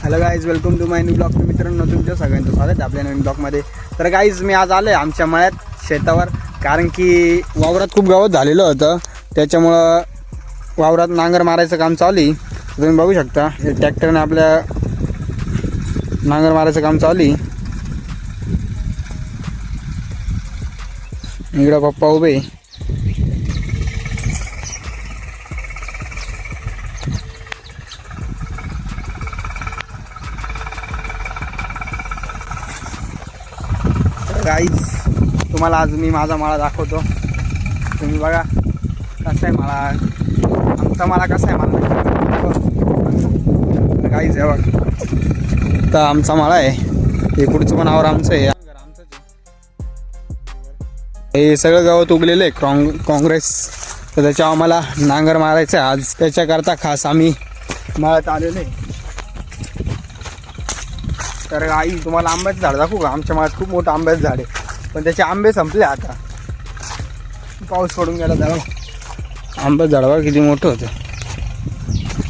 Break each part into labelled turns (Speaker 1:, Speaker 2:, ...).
Speaker 1: Hello guys, welcome to my new blog. मित्रांनो, तुमच्या सगळ्यांचं स्वागत आहे आपल्या नवीन ब्लॉगमध्ये. तर गाईज, मी आज आलो आहे आमच्या मळ्यात शेतावर, कारण की वावरात खूप गवत झालेलं होतं. त्याच्यामुळं वावरात नांगर मारायचं काम चालू आहे. तुम्ही बघू शकता ट्रॅक्टरने आपल्या नांगर मारायचं काम चालू आहे. इकडं पप्पा उभे. गाईज, तुम्हाला आज मी माझा माळा दाखवतो. तुम्ही बघा कसा आहे माळा, आमचा माळा कसा आहे मला. गाईज हे बघा, तर आमचा माळा आहे. हे पुढचं पण आवर आमचं आहे. हे सगळं गवत उगलेलं आहे काँग्रेस. तर त्याच्या आम्हाला नांगर मारायचं आहे आज. त्याच्याकरता खास आम्ही माळ्यात आलेलो आहे. तर आई, तुम्हाला आंब्याचं झाड दाखवू का? आमच्या माळ्यात खूप मोठं आंब्याचं झाड आहे, पण त्याचे आंबे संपले. आता पाऊस पडून गेला त्याला. आंब्याचं झाड बघा किती मोठं होतं,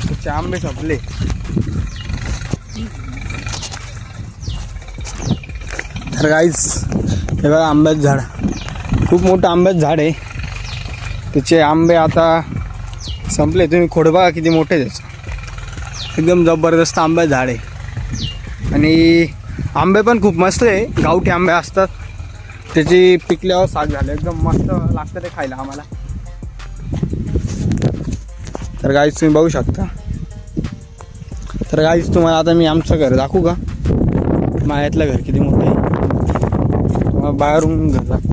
Speaker 1: त्याचे आंबे संपले. तर गाईज हे बघा, आंब्याचं झाड, खूप मोठं आंब्याचं झाड आहे. त्याचे आंबे आता संपले. तुम्ही खोड बघा किती मोठे, त्याचं एकदम जबरदस्त आंब्याचं झाड आहे. आणि आंबे पण खूप मस्त आहे, गावठी आंबे असतात. त्याची पिकल्यावर साग झाले, एकदम मस्त लागतं ते खायला आम्हाला. तर गाईज तुम्ही बघू शकता. तर गाईज, तुम्हाला आता मी आमचं घर दाखवू का? मायातलं घर किती मोठं आहे, तुम्हाला बाहेरून घर दाखवू.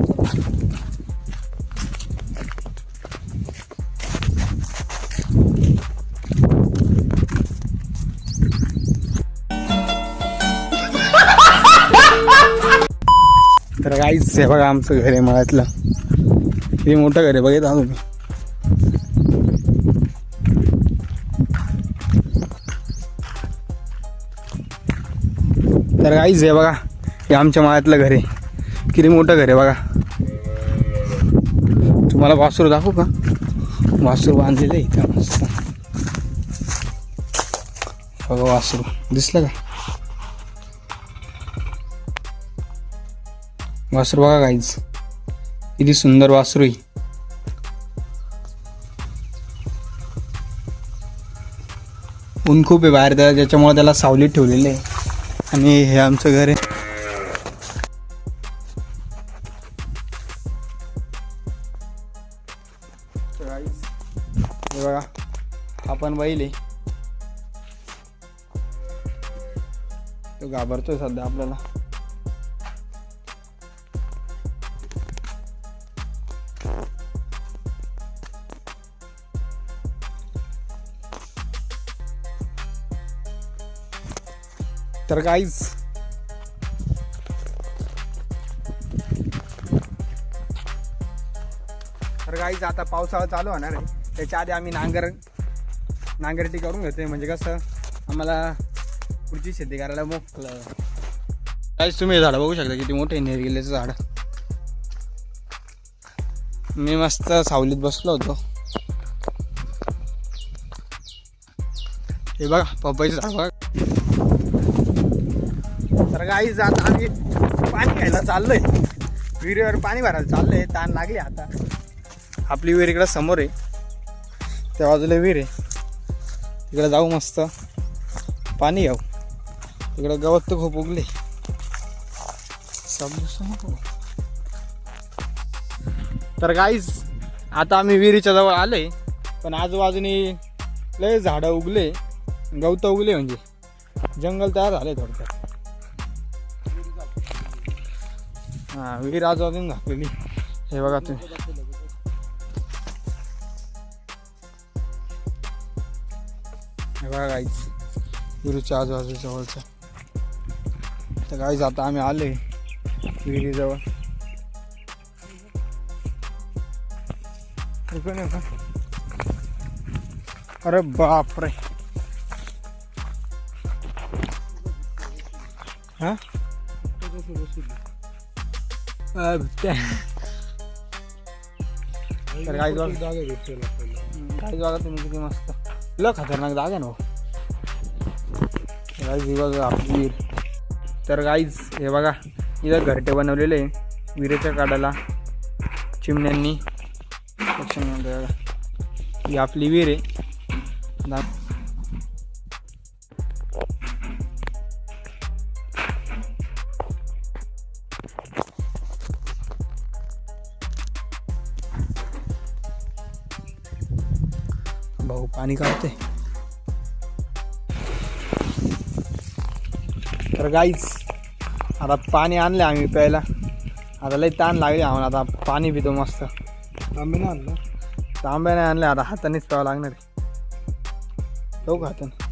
Speaker 1: तर गाईज हे बघा, आमचं घर आहे मळ्यातलं. किती मोठं घर आहे बघितलं तुम्ही. तर गाईज हे बघा, हे आमच्या मळ्यातलं घर आहे. किती मोठं घर आहे बघा. तुम्हाला वासरू दाखवू का? वासरू बांधलेलं आहे इथं मस्त बघा. वासरू दिसलं का? वासरू बघा गाईज, किती सुंदर वासरू आहे. ऊन खूप आहे बाहेर, त्याच्यामुळे त्याला सावलीत ठेवलेलं आहे. आणि हे आमचं घर आहे. हे बघा, आपण बैल आहे. तो घाबरतोय सध्या आपल्याला. तर गाईज आता पावसाळा चालू होणार आहे. त्याच्या आधी आम्ही नांगरटी करून घेतोय, म्हणजे कसं आम्हाला पुढची शेती करायला मोकळं. गाईज तुम्ही हे झाडं बघू शकता किती मोठे नेरगिलेचं झाड. मी मस्त सावलीत बसलो होतो. हे बघा पपईचं झाड बघा. तर गाईज आता आम्ही पाणी घ्यायला चाललोय, विहिरीवर पाणी भरायला चाललंय. ताण लागली आता. आपली विहीर इकडं समोर आहे, त्या बाजूला विहीर आहे. तिकडे जाऊ, मस्त पाणी घेऊ. तिकडे गवत तर खूप उगले. तर गाईज आता आम्ही विहिरीच्या जवळ आलोय, पण आजूबाजूनी लय झाडं उगले, गवत उगले, म्हणजे जंगल तयार झाले थोडक्यात. हा, विहीर आजूबाजून घातलेली. हे बघा तुम्ही. हे बघा गाईज, विहिरीच्या आजूबाजूच्या जवळचं. तर गाईज आता आम्ही आलोय विहिरीजवळ. अरे बापरे, हा तर गाईज बघा तुम्ही किती मस्त. लय खतरनाक जागा आहे ना. गाईज ही बघा आपली विहीर. तर गाईज हे बघा इथं घरटे बनवलेले आहे विहिरीच्या काढायला चिमण्यांनी. बघा ही आपली विहीर आहे. भाऊ पाणी काढते. तर गाईच आता पाणी आणले आम्ही प्यायला. आता लई ताण लागली आम्हाला. आता पाणी पितो मस्त. तांबे नाही आणलं. तांबे नाही आणले. आता हातानेच प्यावं लागणार आहे. जाऊ का हाताने.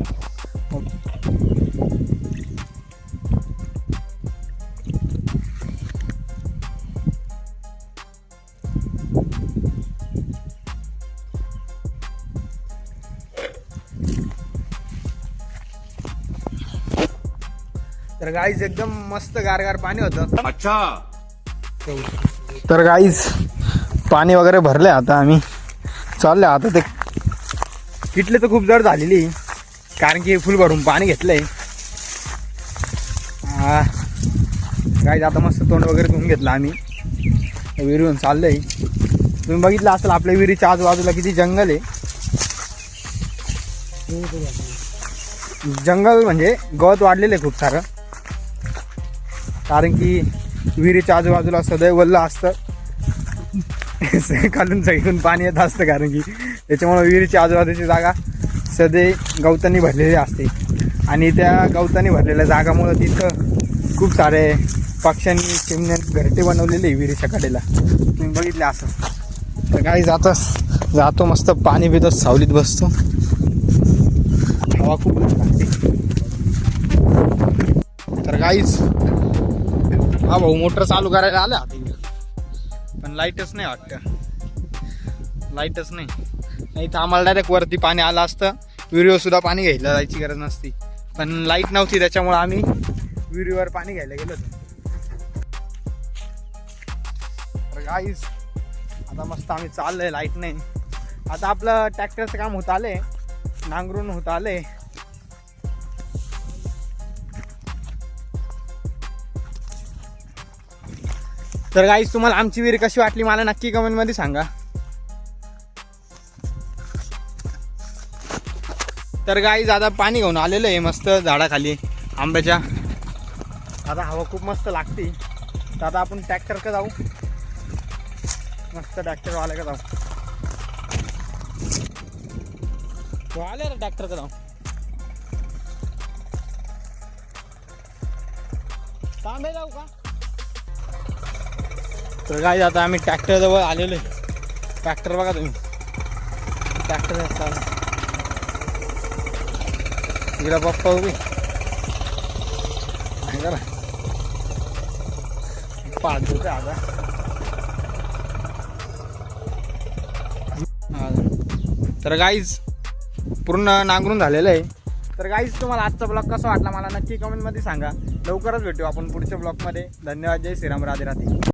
Speaker 1: तर गाईज एकदम मस्त गारगार पाणी होतं. अच्छा. तर गाईज पाणी वगैरे भरले. आता आम्ही चालले. आता ते किटले तर खूप जड झालेली कारण की फुल भरून पाणी घेतलंय. गाईज आता मस्त तोंड वगैरे धुवून घेतलं आम्ही. विहिरीहून चाललंय. तुम्ही बघितलं असेल आपल्या विहिरीच्या आजूबाजूला किती जंगल आहे. जंगल म्हणजे गवत वाढलेलं आहे खूप सारं. कारण की विहिरीच्या आजूबाजूला सदैव वल्ल असतं. खालून सगळीकडून पाणी येत असतं कारण की त्याच्यामुळे विहिरीच्या आजूबाजूची जागा सदैव गवतांनी भरलेली असते. आणि त्या गवतांनी भरलेल्या जागामुळं तिथं खूप सारे पक्ष्यांनी चिमण्यांनी घरटे बनवलेले विहिरीच्या कडेला. तुम्ही बघितले असं. तर काही जातो मस्त पाणी पितो. सावलीत बसतो. हवा खूप लागते. तर काहीच हा भाऊ मोटर चालू करायला आला आता पण लाईटच नाही वाटतं. लाईटच नाही तर आम्हाला डायरेक्ट वरती पाणी आलं असतं. विहिरीवर सुद्धा पाणी घ्यायला जायची गरज नसती. पण लाईट नव्हती त्याच्यामुळे आम्ही विहिरीवर पाणी घ्यायला गेलो होतो. तर गाईस आता मस्त आम्ही चाललोय. लाईट नाही. आता आपलं ट्रॅक्टरचं काम होत आलंय. नांगरून होत आलंय. तर गाईस तुम्हाला आमची विहीर कशी वाटली मला नक्की कमेंटमध्ये सांगा. तर गाईस आता पाणी घेऊन आलेलं आहे मस्त झाडाखाली आंब्याच्या. आता हवा खूप मस्त लागते. तर आता आपण ट्रॅक्टरकडे जाऊ. मस्त ट्रॅक्टरवाल्याकडे जाऊ. तो आले रे ट्रॅक्टरकडे जाऊ. तांबे जाऊ का. तर गाईस आता आम्ही ट्रॅक्टरजवळ आलेलो आहे. ट्रॅक्टर बघा तुम्ही. ट्रॅक्टर इकडे पप्पा उभी करा. पाच होते आता. तर गाईज पूर्ण नांगरून झालेलं आहे. तर गाईज तुम्हाला आजचा ब्लॉग कसा वाटला मला नक्की कमेंटमध्ये सांगा. लवकरच भेटू आपण पुढच्या ब्लॉगमध्ये. धन्यवाद. जय श्रीराम. राधे राधे.